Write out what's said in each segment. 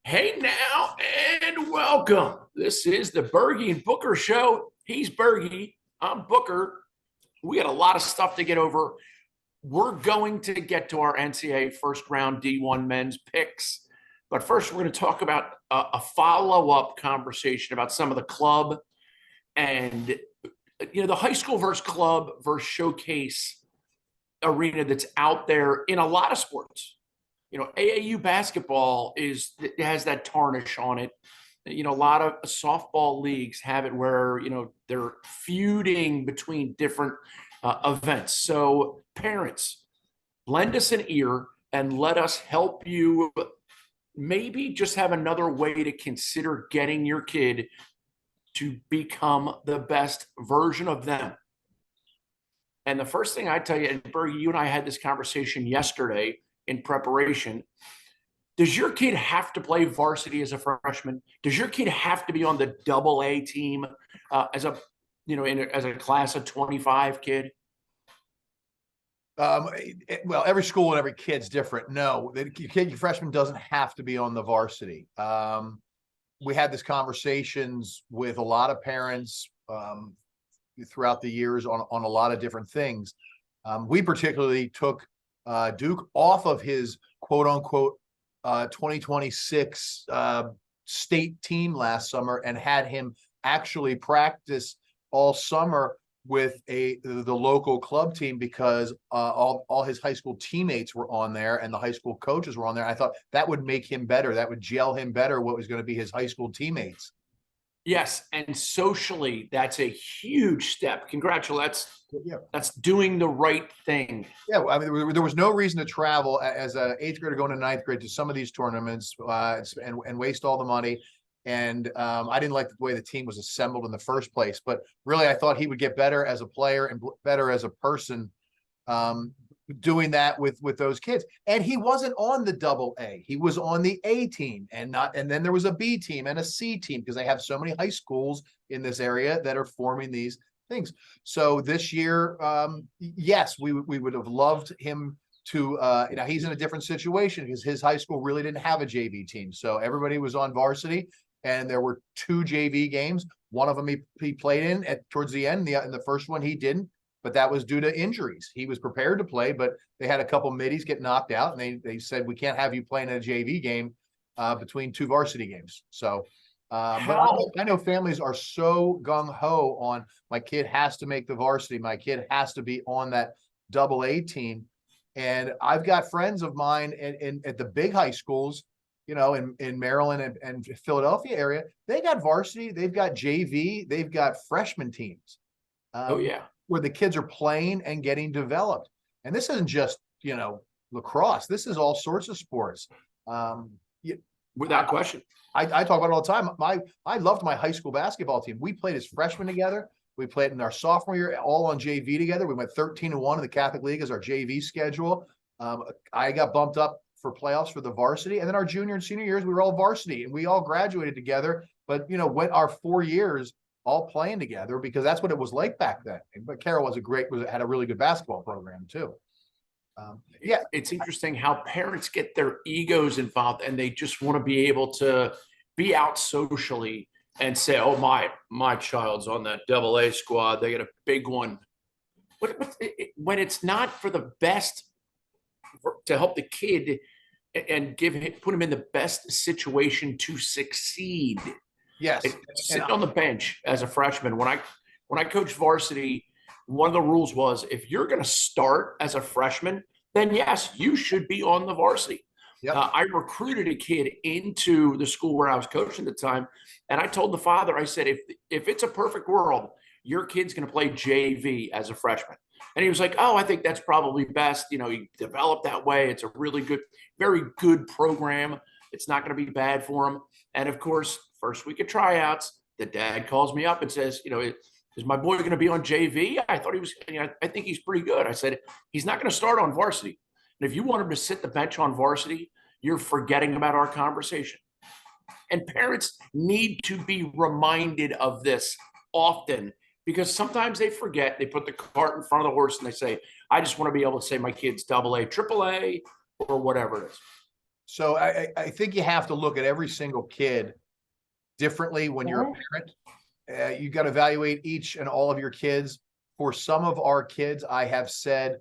Hey now and welcome. This is the Bergie and Booker show. He's Bergie. I'm Booker. We got a lot of stuff to get over. We're going to get to our NCAA first round D1 men's picks. But first, we're going to talk about a follow up conversation about some of the club and the high school versus club versus showcase arena that's out there in a lot of sports. AAU basketball has that tarnish on it. A lot of softball leagues have it where they're feuding between different events. So parents, lend us an ear and let us help you maybe just have another way to consider getting your kid to become the best version of them. And the first thing I tell you, and Bergie, you and I had this conversation yesterday in preparation. Does your kid have to play varsity as a freshman? Does your kid have to be on the AA team as a class of 25 kid? Well, every school and every kid's different. No, your freshman doesn't have to be on the varsity. We had these conversations with a lot of parents throughout the years on a lot of different things. We particularly took Duke off of his quote unquote 2026 state team last summer and had him actually practice all summer with the local club team because all his high school teammates were on there and the high school coaches were on there. I thought that would make him better. That would gel him better what was going to be his high school teammates. Yes, and socially, that's a huge step. Congratulations. That's doing the right thing. Yeah, I mean, there was no reason to travel as an eighth grader going to ninth grade to some of these tournaments and waste all the money. And I didn't like the way the team was assembled in the first place. But really, I thought he would get better as a player and better as a person doing that with those kids. And he wasn't on the AA. He was on the A team and then there was a B team and a C team because they have so many high schools in this area that are forming these things. So this year, yes, we would have loved him to he's in a different situation because his high school really didn't have a JV team. So everybody was on varsity and there were 2 JV games. One of them he played in towards the end. The first one he didn't. But that was due to injuries. He was prepared to play, but they had a couple middies get knocked out, and they said, we can't have you playing in a JV game between 2 varsity games. So, but I know families are so gung-ho on my kid has to make the varsity. My kid has to be on that AA team. And I've got friends of mine at the big high schools, in Maryland and Philadelphia area, they got varsity, they've got JV, they've got freshman teams. Oh, yeah. Where the kids are playing and getting developed. And this isn't just, lacrosse. This is all sorts of sports. Without question. I talk about it all the time. I loved my high school basketball team. We played as freshmen together. We played in our sophomore year, all on JV together. We went 13-1 in the Catholic League as our JV schedule. I got bumped up for playoffs for the varsity. And then our junior and senior years, we were all varsity and we all graduated together. But, went our 4 years all playing together because that's what it was like back then. But Carroll had a really good basketball program too. It's interesting how parents get their egos involved and they just want to be able to be out socially and say, oh, my child's on that AA squad. They get a big one. When it's not for the best to help the kid and put him in the best situation to succeed. Yes. Sitting on the bench as a freshman, when I coached varsity, one of the rules was if you're going to start as a freshman, then yes, you should be on the varsity. Yep. I recruited a kid into the school where I was coaching at the time, and I told the father, I said, if it's a perfect world, your kid's going to play JV as a freshman. And he was like, oh, I think that's probably best. You develop that way. It's a really good, very good program. It's not going to be bad for him. And of course, first week of tryouts, the dad calls me up and says, is my boy going to be on JV? I thought he was, I think he's pretty good. I said, he's not going to start on varsity. And if you want him to sit the bench on varsity, you're forgetting about our conversation. And parents need to be reminded of this often because sometimes they forget. They put the cart in front of the horse and they say, I just want to be able to say my kid's AA, AAA, or whatever it is. So I think you have to look at every single kid differently when you're a parent. You got to evaluate each and all of your kids. For some of our kids, I have said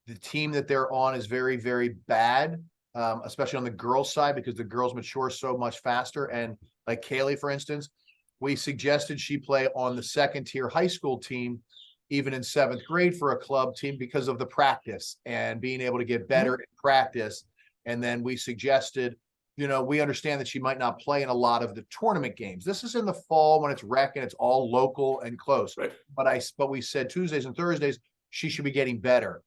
the team that they're on is very, very bad, especially on the girls' side, because the girls mature so much faster. And like Kaylee, for instance, we suggested she play on the second tier high school team, even in seventh grade for a club team because of the practice and being able to get better in practice. And then we suggested, we understand that she might not play in a lot of the tournament games. This is in the fall when it's rec and it's all local and close. Right. But we said Tuesdays and Thursdays, she should be getting better.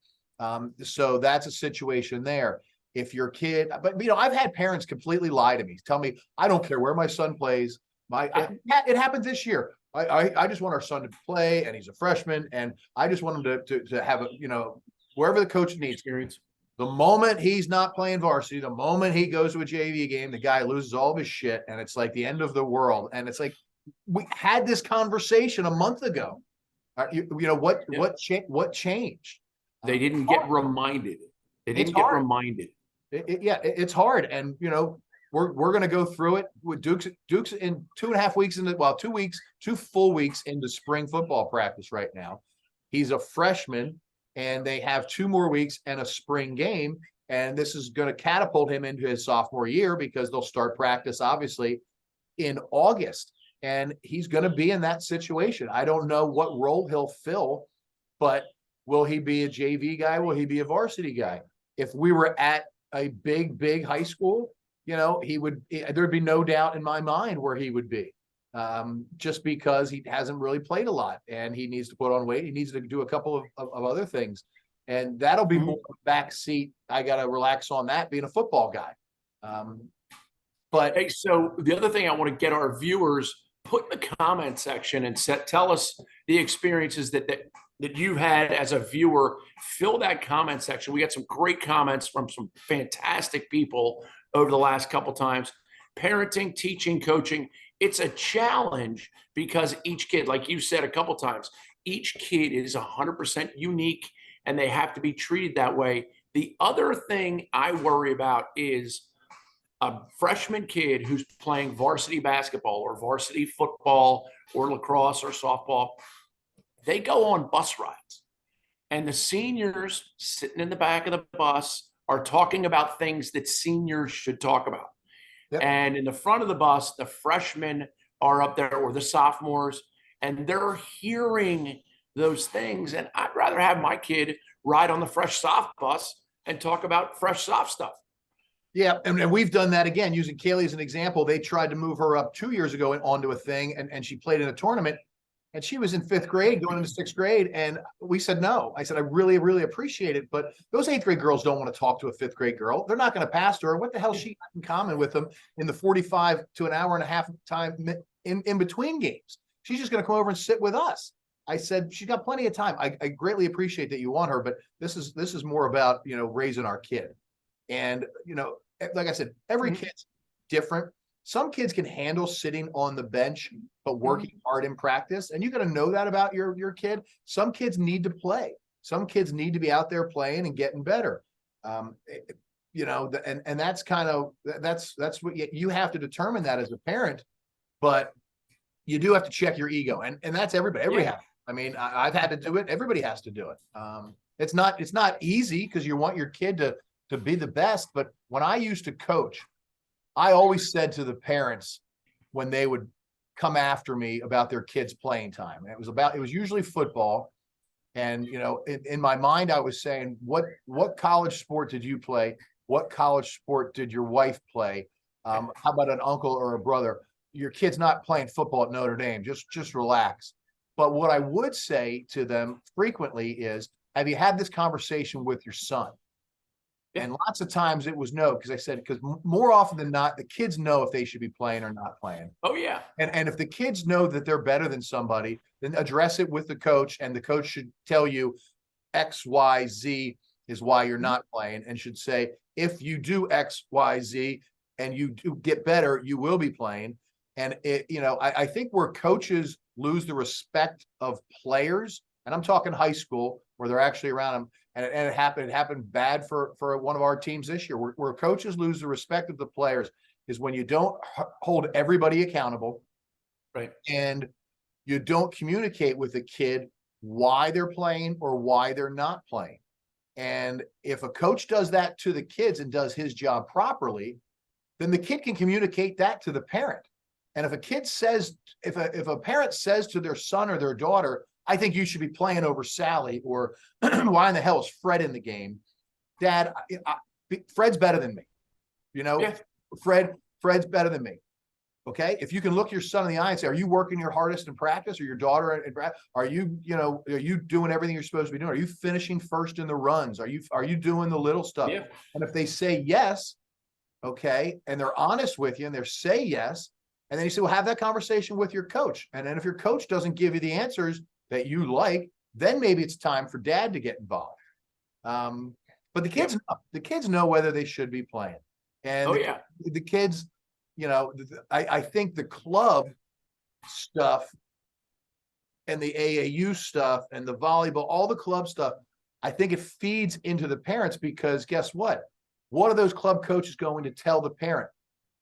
So that's a situation there. If your kid, but I've had parents completely lie to me, tell me, I don't care where my son plays. It happened this year. I just want our son to play, and he's a freshman, and I just want him to have wherever the coach needs experience. The moment he's not playing varsity, the moment he goes to a JV game, the guy loses all of his shit, and it's like the end of the world. And it's like, we had this conversation a month ago. What changed? They didn't get reminded. They didn't get reminded. It's hard, and we're going to go through it with Duke's in 2.5 weeks into 2 full weeks into spring football practice right now. He's a freshman, and they have 2 more weeks and a spring game, and this is going to catapult him into his sophomore year because they'll start practice obviously in August, and he's going to be in that situation. I don't know what role he'll fill, but will he be a JV guy? Will he be a varsity guy? If we were at a big high school, there'd be no doubt in my mind where he would be, just because he hasn't really played a lot and he needs to put on weight. He needs to do a couple of other things, and that'll be more back seat. I got to relax on that being a football guy. But hey, so the other thing I want to get our viewers put in the comment section and tell us the experiences that you've had as a viewer. Fill that comment section. We got some great comments from some fantastic people over the last couple times. Parenting, teaching, coaching. It's a challenge because each kid, like you said a couple times, each kid is 100% unique and they have to be treated that way. The other thing I worry about is a freshman kid who's playing varsity basketball or varsity football or lacrosse or softball. They go on bus rides, and the seniors sitting in the back of the bus are talking about things that seniors should talk about. Yep. And in the front of the bus, the freshmen are up there, or the sophomores, and they're hearing those things. And I'd rather have my kid ride on the fresh soft bus and talk about fresh soft stuff. Yeah, and we've done that again, using Kaylee as an example. They tried to move her up 2 years ago onto a thing, and she played in a tournament. And she was in 5th grade going into 6th grade. And we said, no. I said, I really, really appreciate it. But those 8th grade girls don't want to talk to a 5th grade girl. They're not going to pass to her. What the hell she got in common with them in the 45 to an hour and a half time in between games? She's just going to come over and sit with us. I said, she's got plenty of time. I greatly appreciate that you want her, but this is more about, raising our kid. And, like I said, every kid's different. Some kids can handle sitting on the bench, but working hard in practice. And you got to know that about your kid. Some kids need to play. Some kids need to be out there playing and getting better. And that's kind of, that's what you have to determine that as a parent, but you do have to check your ego. And that's everybody. Everybody has. I mean, I've had to do it. Everybody has to do it. It's not easy because you want your kid to be the best. But when I used to coach, I always said to the parents when they would come after me about their kids' playing time, and it was usually football. And, in my mind, I was saying, what college sport did you play? What college sport did your wife play? How about an uncle or a brother? Your kid's not playing football at Notre Dame. Just relax. But what I would say to them frequently is, have you had this conversation with your son? And lots of times it was no, because more often than not, the kids know if they should be playing or not playing. Oh, yeah. And if the kids know that they're better than somebody, then address it with the coach, and the coach should tell you X, Y, Z is why you're not playing, and should say, if you do X, Y, Z and you do get better, you will be playing. And I think where coaches lose the respect of players, and I'm talking high school, where they're actually around them. And it happened bad for one of our teams this year, where coaches lose the respect of the players is when you don't hold everybody accountable. Right. And you don't communicate with the kid why they're playing or why they're not playing. And if a coach does that to the kids and does his job properly, then the kid can communicate that to the parent. And if a kid says, if a parent says to their son or their daughter, I think you should be playing over Sally, or why in the hell is Fred in the game? Dad, Fred's better than me. You know, Yeah. Fred's better than me. Okay. If you can look your son in the eye and say, are you working your hardest in practice, or your daughter in practice? Are you doing everything you're supposed to be doing? Are you finishing first in the runs? Are you doing the little stuff? Yeah. And if they say yes, okay, and they're honest with you and they say yes, and then you say, well, have that conversation with your coach. And then if your coach doesn't give you the answers that you like, then maybe it's time for dad to get involved. But the kids know whether they should be playing. And the kids, I think the club stuff and the AAU stuff and the volleyball, all the club stuff, I think it feeds into the parents, because guess what? What are those club coaches going to tell the parent?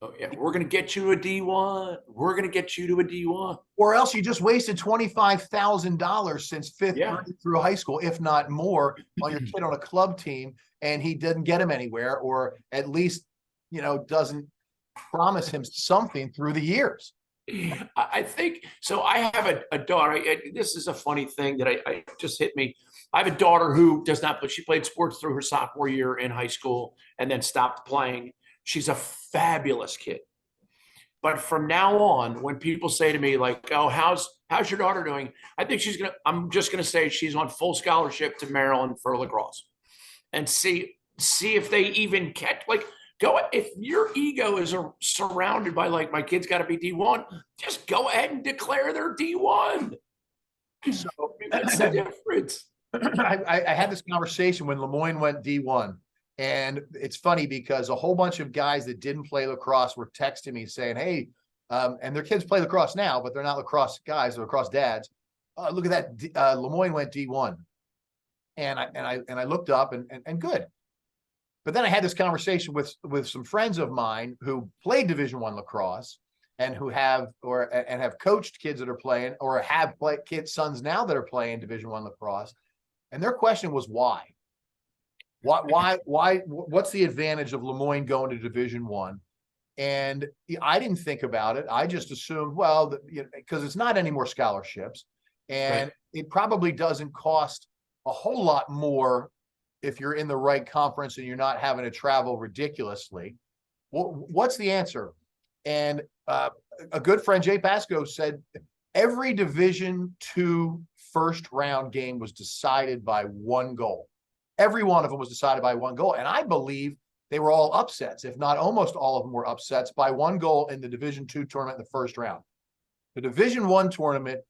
Oh, yeah. We're going to get you a D1. We're going to get you to a D1. Or else you just wasted $25,000 since fifth grade through high school, if not more, on your kid on a club team, and he doesn't get him anywhere, or at least, doesn't promise him something through the years. I think so. I have a daughter. This is a funny thing that I just hit me. I have a daughter who does not play. She played sports through her sophomore year in high school and then stopped playing. She's a fabulous kid. But from now on, when people say to me like, "Oh, how's your daughter doing?" I think I'm just gonna say she's on full scholarship to Maryland for lacrosse, and see if they even catch Go if your ego is surrounded by like, my kid's got to be D1, just go ahead and declare they're D1. So that's the difference. I had this conversation when Lemoyne went D1, and it's funny because a whole bunch of guys that didn't play lacrosse were texting me saying, "Hey," and their kids play lacrosse now, but they're not lacrosse guys; they're lacrosse dads. Look at that! Lemoyne went D1, and I looked up and good. But then I had this conversation with some friends of mine who played Division I lacrosse and who have coached kids that are playing, or have sons now that are playing Division I lacrosse. And their question was, why? What's the advantage of Lemoyne going to Division I? And I didn't think about it. I just assumed, well, because it's not any more scholarships, and it probably doesn't cost a whole lot more if you're in the right conference and you're not having to travel ridiculously. What's the answer? And a good friend, Jay Pasco, said every Division II first round game was decided by one goal. Every one of them was decided by one goal. And I believe they were all upsets, if not almost all of them were upsets by one goal in the Division II tournament in the first round. The Division I tournament,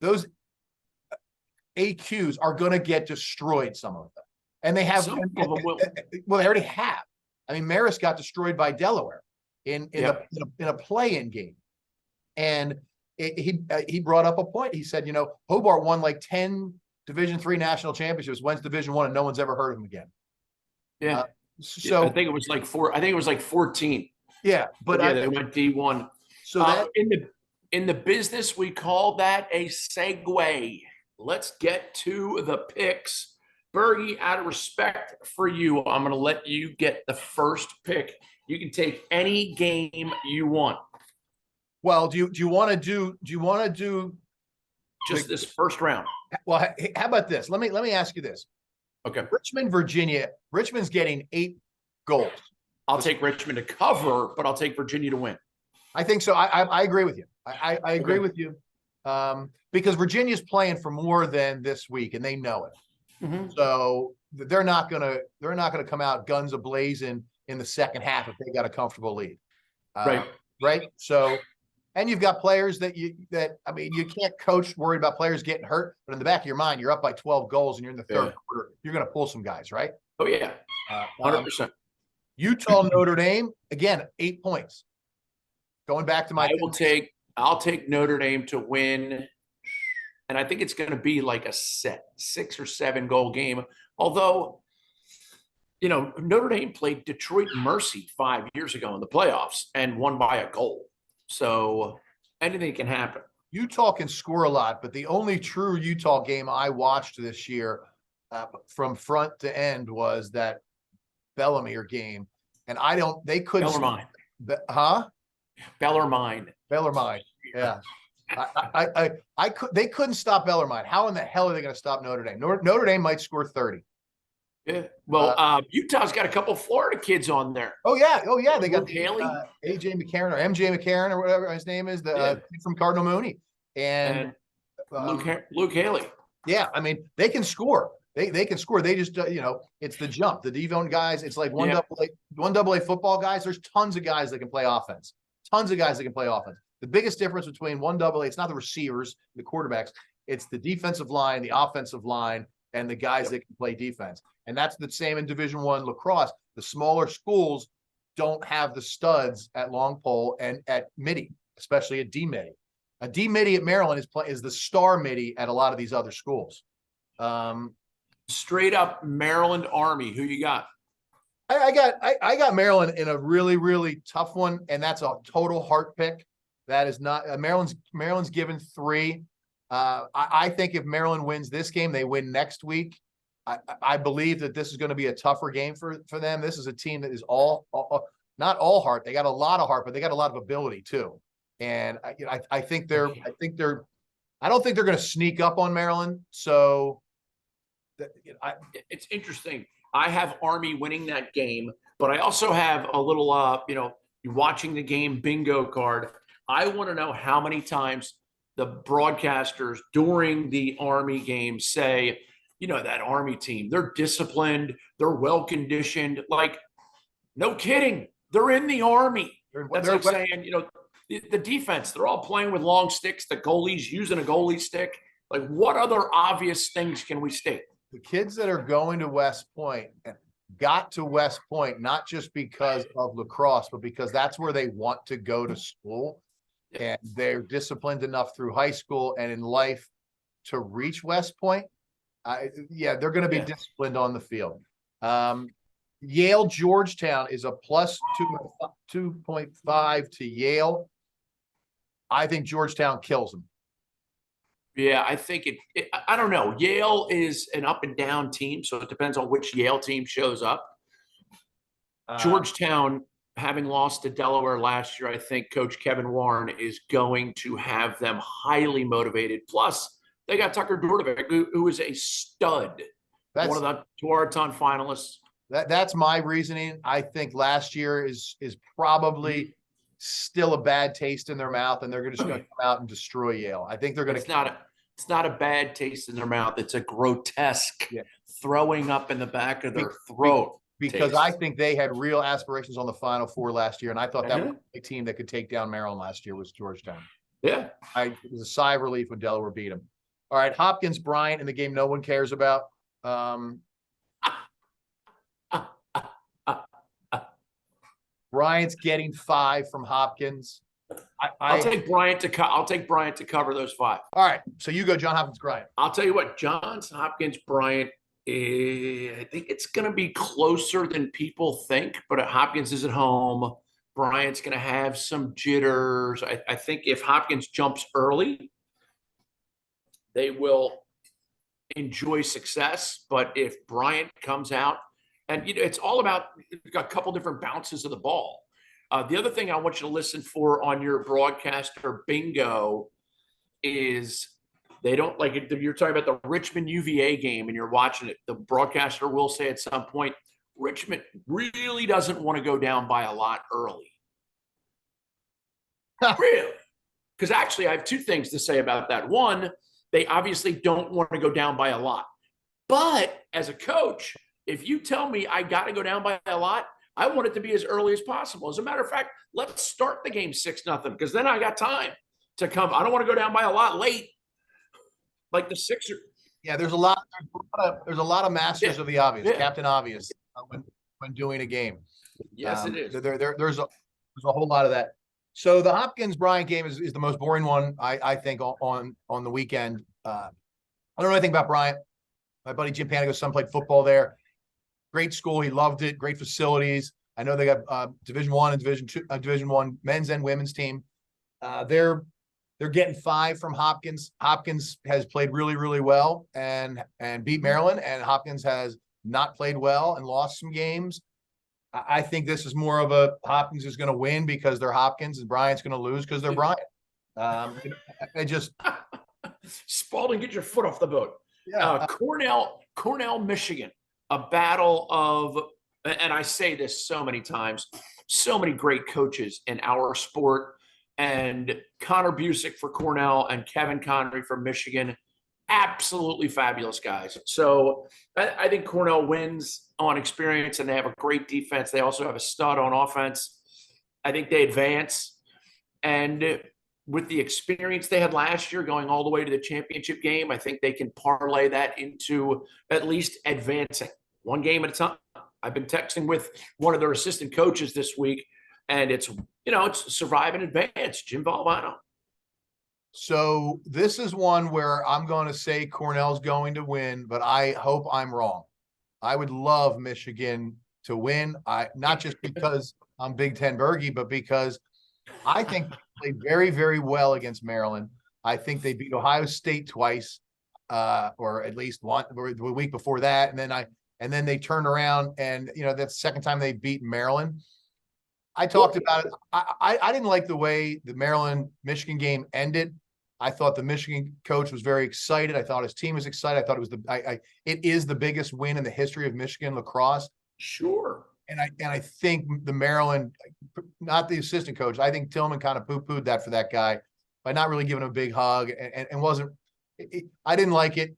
those AQs are going to get destroyed, some of them. And they have, well, they already have. I mean, Marist got destroyed by Delaware in a play-in game. And he brought up a point. He said, Hobart won like 10 Division III national championships, went to Division I, and no one's ever heard of him again. Yeah. So I think it was like 14. Yeah, but they went D1. So in the business, we call that a segue. Let's get to the picks. Bergie, out of respect for you, I'm going to let you get the first pick. You can take any game you want. Well, do you want to do just this first round? Well, how about this? Let me ask you this. Okay. Richmond, Virginia. Richmond's getting 8 goals. I'll take Richmond to cover, but I'll take Virginia to win. I think so. I agree with you. I agree with you. Because Virginia's playing for more than this week, and they know it. Mm-hmm. So they're not gonna come out guns a-blazing in the second half if they got a comfortable lead. Right. So, and you've got players you can't coach worried about players getting hurt, but in the back of your mind, you're up by 12 goals and you're in the third quarter. You're going to pull some guys, right? Oh yeah, 100%. Utah, Notre Dame, again, 8 points. Going back to I'll take Notre Dame to win, And I think it's going to be like a 6 or 7 goal game. Although, Notre Dame played Detroit Mercy 5 years ago in the playoffs and won by a goal. So anything can happen. Utah can score a lot, but the only true Utah game I watched this year from front to end was that Bellarmine game. And they couldn't. Bellarmine. Huh? Bellarmine. Bellarmine. Yeah. They couldn't stop Bellarmine. How in the hell are they going to stop Notre Dame? Notre Dame might score 30. Yeah. Well, Utah's got a couple Florida kids on there. Oh yeah. They got Haley, AJ McCarron or MJ McCarron or whatever his name is, the kid from Cardinal Mooney, and Luke Haley. Yeah, I mean they can score. They can score. They just it's the jump. The Devon guys. It's like one double A football guys. There's tons of guys that can play offense. The biggest difference between one double A, it's not the receivers, the quarterbacks. It's the defensive line, the offensive line, and the guys that can play defense. And that's the same in Division I lacrosse. The smaller schools don't have the studs at long pole and at midi, especially at D midi. A D midi at Maryland is the star midi at a lot of these other schools. Straight up Maryland Army. Who you got? I got Maryland in a really, really tough one, and that's a total heart pick. That is not Maryland's given 3. I think if Maryland wins this game, they win next week. I believe that this is going to be a tougher game for them. This is a team that is not all heart. They got a lot of heart, but they got a lot of ability too. And I don't think they're going to sneak up on Maryland. So it's interesting. I have Army winning that game, but I also have a little, you're watching the game bingo card. I want to know how many times the broadcasters during the Army game say, that Army team, they're disciplined, they're well-conditioned. Like, no kidding. They're in the Army. That's like saying, the defense, they're all playing with long sticks. The goalie's using a goalie stick. Like, what other obvious things can we state? The kids that are going to West Point got to West Point, not just because of lacrosse, but because that's where they want to go to school. And they're disciplined enough through high school and in life to reach West Point. They're going to be disciplined on the field. Yale Georgetown is a plus 2.5 to Yale. I think Georgetown kills them. Yeah, I think I don't know. Yale is an up and down team, so it depends on which Yale team shows up. Georgetown, having lost to Delaware last year, I think Coach Kevin Warren is going to have them highly motivated. Plus, they got Tucker Dordevic, who is a stud. One of the Tuaraton finalists. That's my reasoning. I think last year is probably still a bad taste in their mouth, and they're just going to come out and destroy Yale. I think they're going to. It's not a bad taste in their mouth. It's a grotesque throwing up in the back of their throat. Because taste. I think they had real aspirations on the Final Four last year, and I thought that was a team that could take down Maryland last year was Georgetown. Yeah, it was a sigh of relief when Delaware beat them. All right, Hopkins Bryant in the game no one cares about. Bryant's getting 5 from Hopkins. I'll take Bryant to cover those 5. All right, so you go John Hopkins Bryant. I'll tell you what, Johns Hopkins Bryant. I think it's going to be closer than people think, but Hopkins is at home. Bryant's going to have some jitters. I think if Hopkins jumps early, they will enjoy success. But if Bryant comes out, and it's all about a couple different bounces of the ball. The other thing I want you to listen for on your broadcaster bingo is they don't like it. You're talking about the Richmond UVA game and you're watching it. The broadcaster will say at some point, Richmond really doesn't want to go down by a lot early. Really? Because actually, I have 2 things to say about that. One, they obviously don't want to go down by a lot. But as a coach, if you tell me I got to go down by a lot, I want it to be as early as possible. As a matter of fact, let's start the game 6-0 because then I got time to come. I don't want to go down by a lot late, like the Sixers. Yeah, there's a lot of masters of the obvious, Captain Obvious, when doing a game. Yes, it is. There's a whole lot of that. So the Hopkins Bryant game is the most boring one I think on the weekend. I don't know anything about Bryant. My buddy Jim Panigo's son played football there. Great school. He loved it. Great facilities. I know they got Division I and Division I men's and women's team. They're getting 5 from Hopkins. Hopkins has played really, really well and beat Maryland, and Hopkins has not played well and lost some games. I think this is more of a Hopkins is going to win because they're Hopkins, and Bryant's going to lose because they're Bryant. I just Spalding, get your foot off the boat. yeah. Cornell, Michigan, a battle of, and I say this so many times, so many great coaches in our sport, and Connor Busick for Cornell and Kevin Connery for Michigan, absolutely fabulous guys. So I think Cornell wins on experience, and they have a great defense. They also have a stud on offense. I think they advance, and with the experience they had last year going all the way to the championship game, I think they can parlay that into at least advancing one game at a time. I've been texting with one of their assistant coaches this week, and it's survive and advance, Jim Valvano. So this is one where I'm going to say Cornell's going to win, but I hope I'm wrong. I would love Michigan to win. Not just because I'm Big Ten Bergie, but because I think they played very, very well against Maryland. I think they beat Ohio State twice, or at least one the week before that, and then they turned around, and that's the second time they beat Maryland. I talked about it. I didn't like the way the Maryland-Michigan game ended. I thought the Michigan coach was very excited. I thought his team was excited. I thought it was it is the biggest win in the history of Michigan lacrosse. Sure. And I think the Maryland, not the assistant coach, I think Tillman kind of poo-pooed that for that guy by not really giving him a big hug and wasn't. I didn't like it.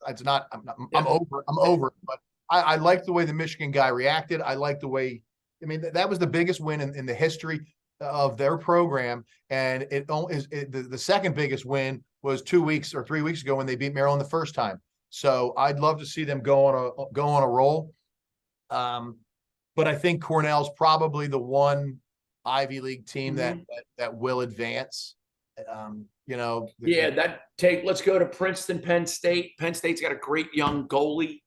I'm over it. But I like the way the Michigan guy reacted. I like the way. I mean, that was the biggest win in the history of their program, and the second biggest win was 2 weeks or 3 weeks ago when they beat Maryland the first time. So I'd love to see them go on a roll. But I think Cornell's probably the one Ivy League team that will advance. Let's go to Princeton, Penn State. Penn State's got a great young goalie.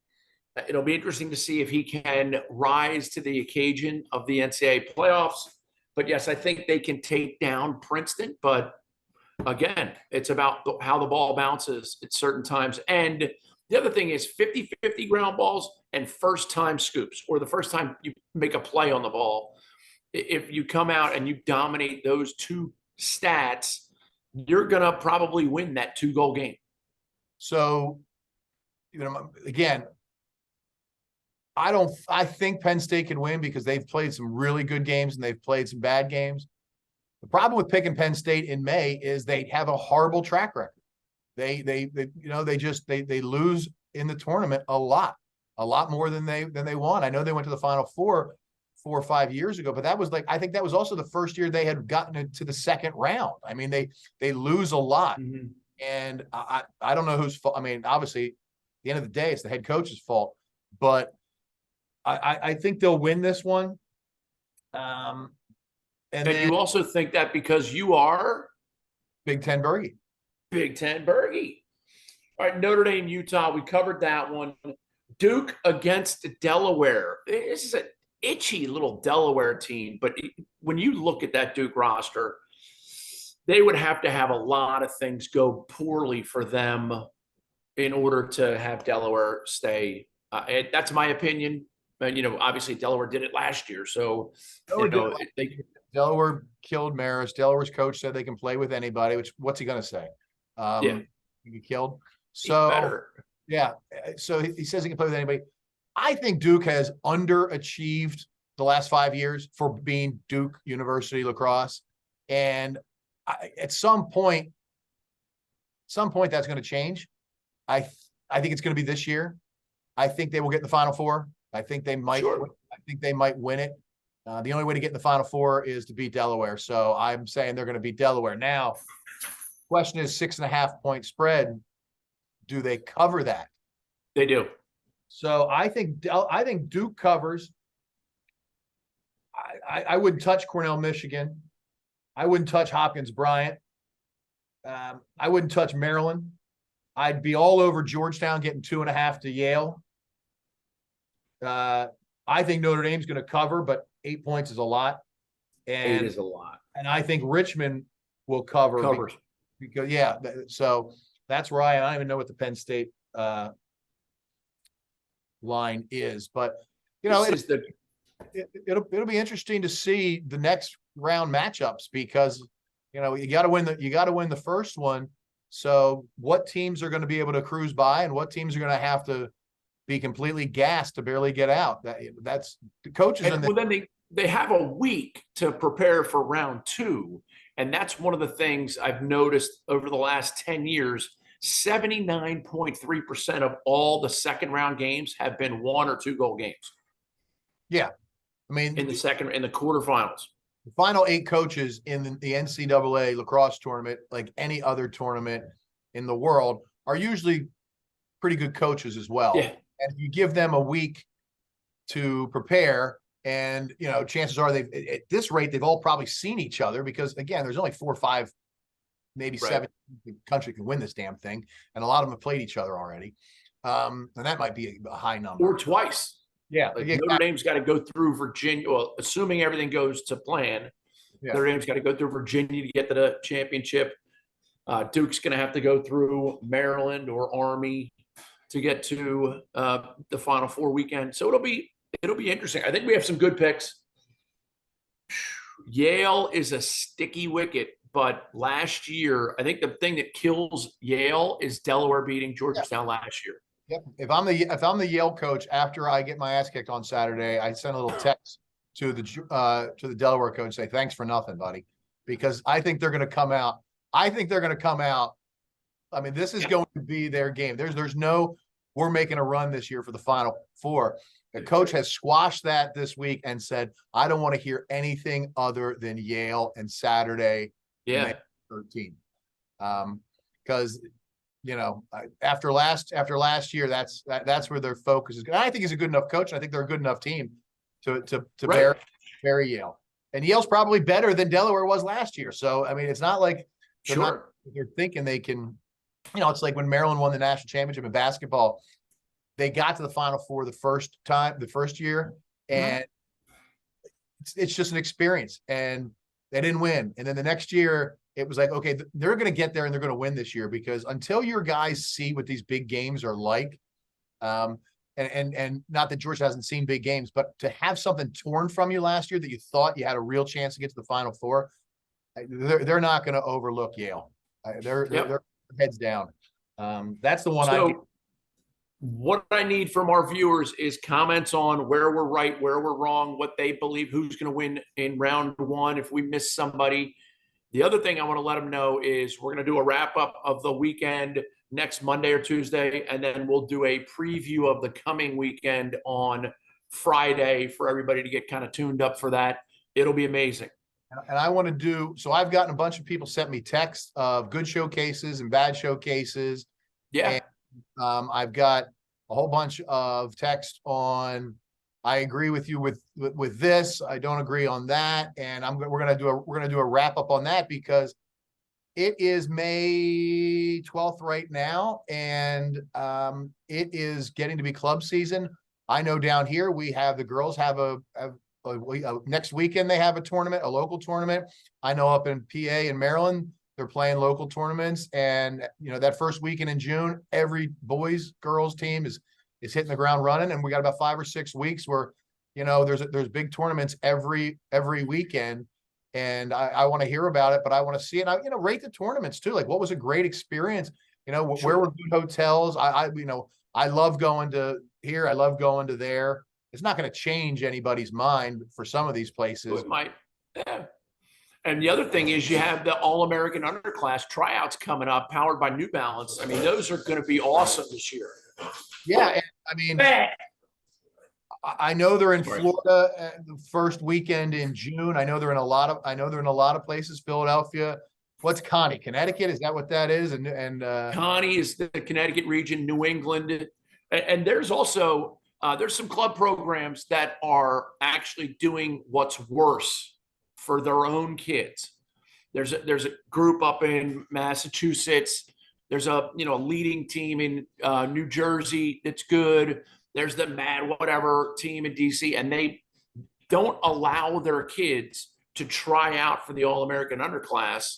It'll be interesting to see if he can rise to the occasion of the NCAA playoffs. But yes, I think they can take down Princeton. But again, it's about how the ball bounces at certain times. And the other thing is 50-50 ground balls and first-time scoops, or the first time you make a play on the ball. If you come out and you dominate those two stats, you're going to probably win that 2-goal game. So, again, I think Penn State can win because they've played some really good games and they've played some bad games. The problem with picking Penn State in May is they have a horrible track record. They lose in the tournament a lot more than they won. I know they went to the Final Four 4 or 5 years ago, but I think that was also the first year they had gotten into the second round. I mean, they lose a lot, and I don't know whose fault. I mean, obviously, at the end of the day, it's the head coach's fault, but I think they'll win this one. And then you also think that because you are Big Ten Bergie. Big Ten Bergie. All right, Notre Dame, Utah. We covered that one. Duke against Delaware. This is an itchy little Delaware team, but when you look at that Duke roster, they would have to have a lot of things go poorly for them in order to have Delaware stay. That's my opinion. And, obviously Delaware did it last year. So, Delaware killed Marist. Delaware's coach said they can play with anybody, what's he going to say? He get killed. So, yeah. So he says he can play with anybody. I think Duke has underachieved the last 5 years for being Duke University lacrosse. And at some point that's going to change. I think it's going to be this year. I think they will get in the Final Four. I think they might. Sure. I think they might win it. The only way to get in the Final Four is to beat Delaware. So I'm saying they're going to beat Delaware. Now, question is 6.5 point spread. Do they cover that? They do. So I think Duke covers. I wouldn't touch Cornell, Michigan. I wouldn't touch Hopkins, Bryant. I wouldn't touch Maryland. I'd be all over Georgetown getting 2.5 to Yale. I think Notre Dame's going to cover, but 8 points is a lot. Eight And is a lot. and I think Richmond will cover Covers. because yeah. So that's where I don't even know what the Penn State line is, but It'll it'll be interesting to see the next round matchups because you got to win the first one. So what teams are going to be able to cruise by and what teams are going to have to be completely gassed to barely get out? That's the coaches. Well, then they have a week to prepare for round 2. And that's one of the things I've noticed over the last 10 years. 79.3% of all the second round games have been 1 or 2 goal games. Yeah. I mean, in the quarterfinals. The final 8 coaches in the NCAA lacrosse tournament, like any other tournament in the world, are usually pretty good coaches as well. Yeah. And if you give them a week to prepare, and chances are at this rate they've all probably seen each other because again, there's only 4 or 5, maybe 7 the country can win this damn thing, and a lot of them have played each other already. And that might be a high number. Or twice. Yeah. Like Notre Dame's got to go through Virginia. Well, assuming everything goes to plan, Notre Dame's got to go through Virginia to get to the championship. Duke's going to have to go through Maryland or Army to get to the Final Four weekend. So it'll be interesting. I think we have some good picks. Yale is a sticky wicket, but last year, I think the thing that kills Yale is Delaware beating Georgetown last year. Yep. If I'm the Yale coach, after I get my ass kicked on Saturday, I send a little text to the Delaware coach, say thanks for nothing, buddy, because I think they're going to come out. I mean, this is going to be their game. There's no we're making a run this year for the Final Four. The coach has squashed that this week and said, I don't want to hear anything other than Yale and Saturday, May 13. Because after last year, that's where their focus is. And I think he's a good enough coach. And I think they're a good enough team to bury Yale. And Yale's probably better than Delaware was last year. So I mean, it's not like they're thinking they can. It's like when Maryland won the national championship in basketball. They got to the Final Four the first year, and it's just an experience. And they didn't win. And then the next year, it was like, okay, they're going to get there and they're going to win this year, because until your guys see what these big games are like, and not that Georgia hasn't seen big games, but to have something torn from you last year that you thought you had a real chance to get to the Final Four, they're not going to overlook Yale. They're heads down. That's the one. What I need from our viewers is comments on where we're right, where we're wrong, what they believe, who's going to win in round 1 if we miss somebody. The other thing I want to let them know is we're going to do a wrap-up of the weekend next Monday or Tuesday, and then we'll do a preview of the coming weekend on Friday for everybody to get kind of tuned up for that. It'll be amazing. And I want to so I've gotten a bunch of people sent me texts of good showcases and bad showcases. Yeah. And, I've got a whole bunch of text on, I agree with you with this. I don't agree on that. And we're going to do a wrap up on that, because it is May 12th right now. And, it is getting to be club season. I know down here, the girls have next weekend, they have a tournament, a local tournament. I know up in PA and Maryland, they're playing local tournaments, and that first weekend in June, every boys, girls team is hitting the ground running, and we got about 5 or 6 weeks where there's big tournaments every weekend, and I want to hear about it, but I want to see it. Rate the tournaments too. Like, what was a great experience? Where were good hotels? I love going to here. I love going to there. It's not going to change anybody's mind for some of these places. It might. Yeah. And the other thing is you have the All-American Underclass tryouts coming up, powered by New Balance. I mean, those are going to be awesome this year. Yeah, and, I mean, I know they're in Florida the first weekend in June. I know they're in a lot of places. Philadelphia. What's Connie? Connecticut? Is that what that is? And Connie is the Connecticut region, New England, and there's also there's some club programs that are actually doing what's worse for their own kids. There's a group up in Massachusetts There's a leading team in New Jersey that's good. There's the Mad whatever team in DC, and they don't allow their kids to try out for the All-American underclass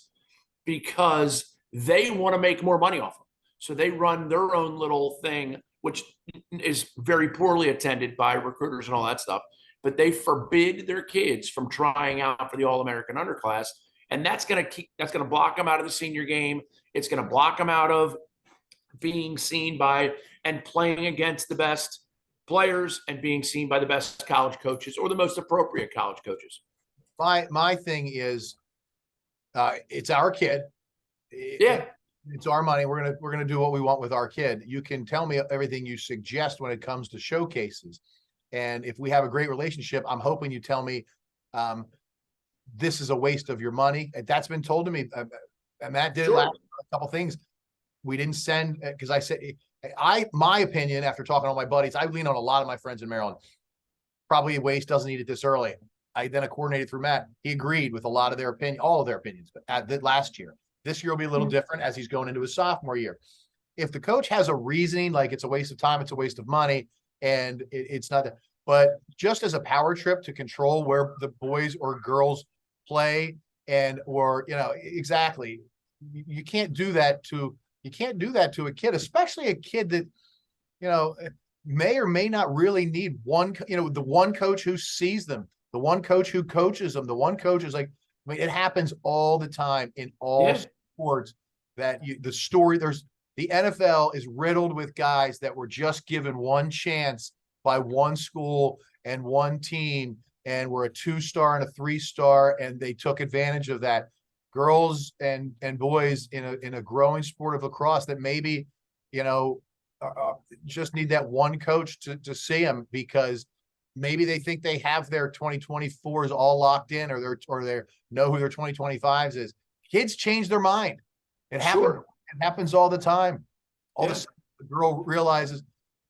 because they want to make more money off them. So they run their own little thing, which is very poorly attended by recruiters and all that stuff. But they forbid their kids from trying out for the All-American underclass, and that's going to block them out of the senior game. It's going to block them out of being seen by and playing against the best players and being seen by the best college coaches or the most appropriate college coaches. My thing is, it's our kid. Yeah. It's our money. We're gonna do what we want with our kid. You can tell me everything you suggest when it comes to showcases, and if we have a great relationship, I'm hoping you tell me this is a waste of your money. That's been told to me. Matt did it last a couple things. We didn't send because I said my opinion after talking to all my buddies. I lean on a lot of my friends in Maryland. Probably a waste, doesn't need it this early. I then coordinated through Matt. He agreed with a lot of their opinion, all of their opinions. But at the last year, this year will be a little different as he's going into his sophomore year. If the coach has a reasoning like it's a waste of time, it's a waste of money, and it's not that. But just as a power trip to control where the boys or girls play, exactly, you can't do that to a kid, especially a kid that may or may not really need the one coach who sees them, the one coach who coaches them, the one coach is like, I mean, it happens all the time in all sports that the NFL is riddled with guys that were just given one chance by one school and one team and were a 2-star and a 3-star, and they took advantage of that. Girls and boys in a growing sport of lacrosse that maybe, just need that one coach to see them because maybe they think they have their 2024s all locked in, or they know who their 2025s is. Kids change their mind. It happens all the time. All of a sudden, the girl realizes,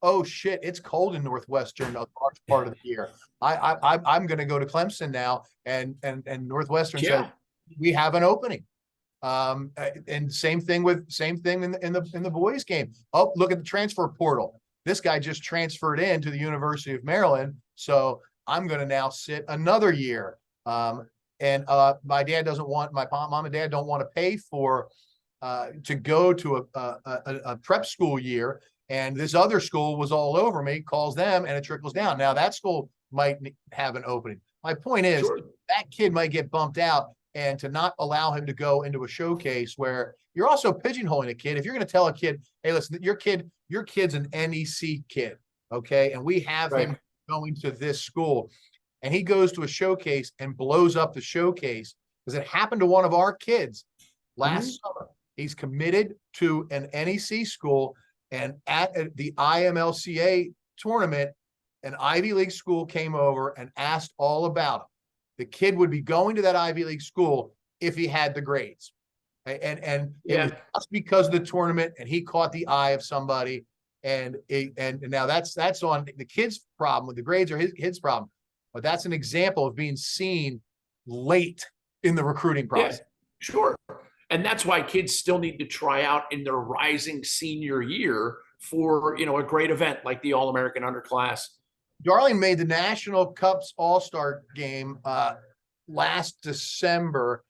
oh shit, it's cold in Northwestern a large part of the year. I'm going to go to Clemson now, and Northwestern says we have an opening. And same thing in the boys game. Oh, look at the transfer portal. This guy just transferred in to the University of Maryland, so I'm going to now sit another year. My mom and dad don't want to pay for to go to a prep school year, and this other school was all over me, calls them, and it trickles down. Now that school might have an opening. My point is that kid might get bumped out, and to not allow him to go into a showcase where you're also pigeonholing a kid. If you're going to tell a kid, hey, listen, your kid's an NEC kid, okay, and we have him going to this school, and he goes to a showcase and blows up the showcase because it happened to one of our kids last summer. He's committed to an NEC school, and at the IMLCA tournament, an Ivy League school came over and asked all about him. The kid would be going to that Ivy League school if he had the grades. And it was just because of the tournament, and he caught the eye of somebody. And now that's on the kid's problem with the grades, or his problem. But that's an example of being seen late in the recruiting process. Yeah, sure. And that's why kids still need to try out in their rising senior year for, a great event like the All-American Underclass. Darling made the National Cups All-Star game last December,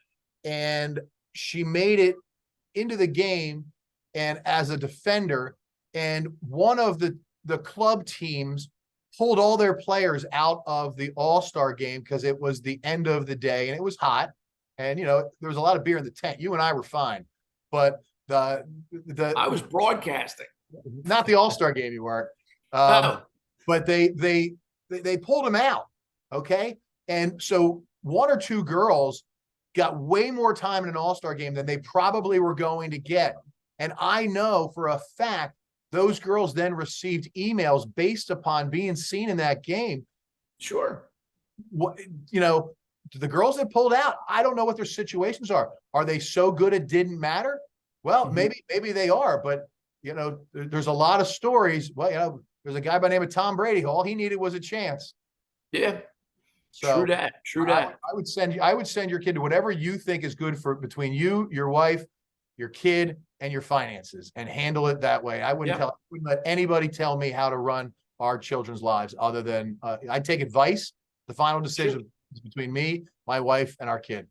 and she made it into the game and as a defender, and one of the club teams pulled all their players out of the All-Star game because it was the end of the day and it was hot, and there was a lot of beer in the tent. You and I were fine, but I was broadcasting, not the All-Star game. You weren't. But they pulled him out, okay? And so one or two girls got way more time in an All-Star game than they probably were going to get. And I know for a fact those girls then received emails based upon being seen in that game. Sure. The girls that pulled out, I don't know what their situations are. Are they so good it didn't matter? Well, maybe they are, but there's a lot of stories. Well, there's a guy by the name of Tom Brady. All he needed was a chance. Yeah. So True that. I would send your kid to whatever you think is good for between you, your wife, your kid and your finances and handle it that way. I wouldn't let anybody tell me how to run our children's lives other than I take advice. The final decision is between me, my wife, and our kid.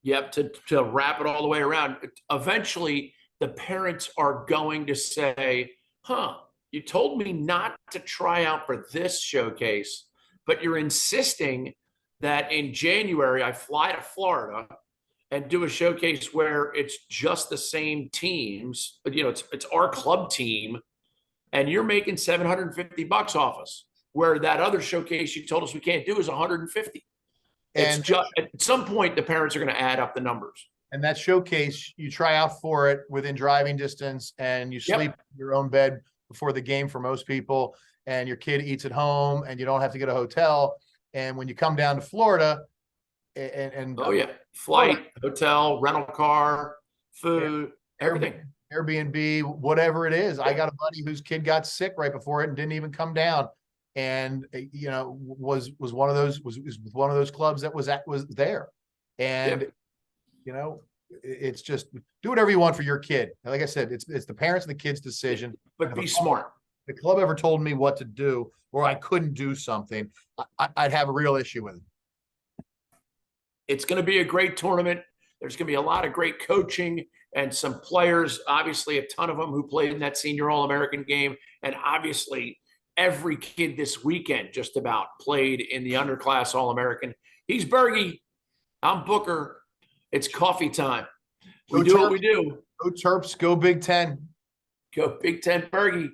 Yep. To wrap it all the way around, eventually the parents are going to say, huh, you told me not to try out for this showcase, but you're insisting that in January I fly to Florida and do a showcase where it's just the same teams, but it's our club team, and you're making $750 off us, where that other showcase you told us we can't do is 150. It's just at some point the parents are going to add up the numbers. And that showcase, you try out for it within driving distance, and you sleep in your own bed before the game for most people, and your kid eats at home, and you don't have to get a hotel. And when you come down to Florida, flight, hotel, rental car, food, everything, Airbnb, whatever it is. I got a buddy whose kid got sick right before it and didn't even come down, and was one of those clubs that was there, and it's just do whatever you want for your kid. Like I said, it's the parents and the kid's decision, but be smart. If the club ever told me what to do or I couldn't do something, I'd have a real issue with it. It's going to be a great tournament. There's going to be a lot of great coaching and some players, obviously a ton of them who played in that senior All-American game. And obviously every kid this weekend just about played in the underclass All-American. He's Bergie. I'm Booker. It's coffee time. We do what we do. Go Terps. Go Big Ten. Go Big Ten, Bergie.